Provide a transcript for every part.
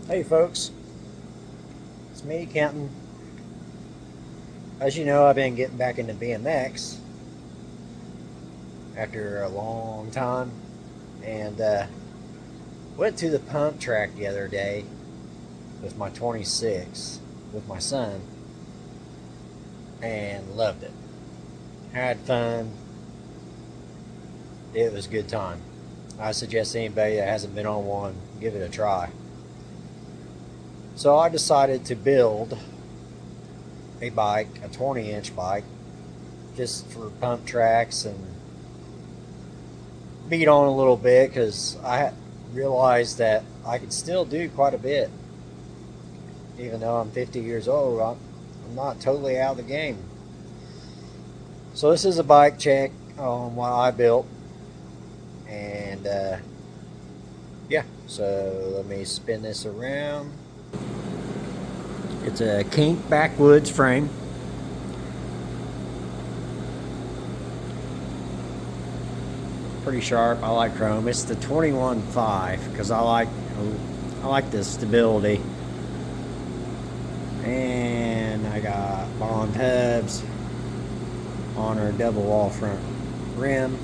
Hey folks, it's me, Kenton. As you know, I've been getting back into BMX after a long time, and went to the pump track the other day with my 26 with my son, and loved it. Had fun. It was a good time. I suggest anybody that hasn't been on one, give it a try. So I decided to build a bike, a 20-inch bike, just for pump tracks and beat on a little bit because I realized that I could still do quite a bit. Even though I'm 50 years old, I'm not totally out of the game. So this is a bike check on what I built. And yeah, so let me spin this around. It's a Kink backwoods frame. Pretty sharp. I like chrome. It's the 21.5 because I like the stability. And I got bond hubs on our double wall front rim.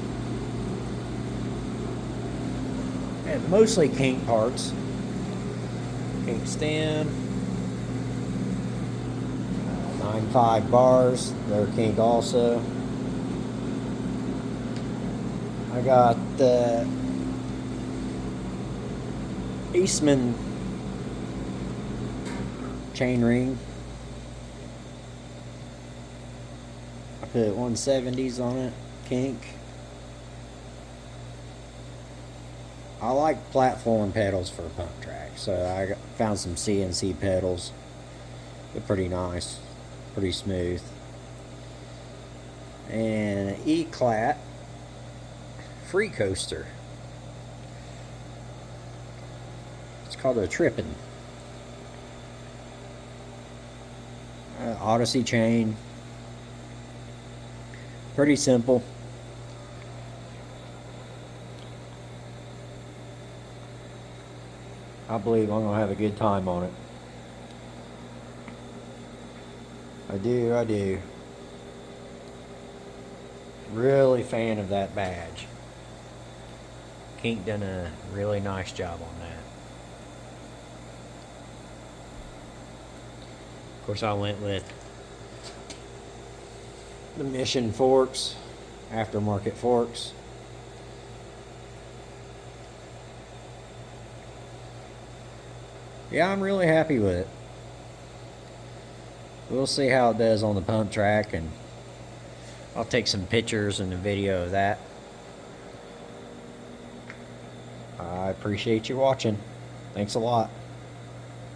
And mostly Kink parts. Kink stand. 9.5 bars. They're Kink also. I got the Eastman chain ring. I put 170s on it, Kink. I like platform pedals for a pump track, so I found some CNC pedals. They're pretty nice, pretty smooth. And an E-clat free coaster. It's called a Trippin'. Odyssey chain. Pretty simple. I believe I'm going to have a good time on it. I do. Really fan of that badge. Kink done a really nice job on that. Of course, I went with the Mission forks, aftermarket forks. Yeah, I'm really happy with it. We'll see how it does on the pump track, and I'll take some pictures and a video of that. I appreciate you watching. Thanks a lot.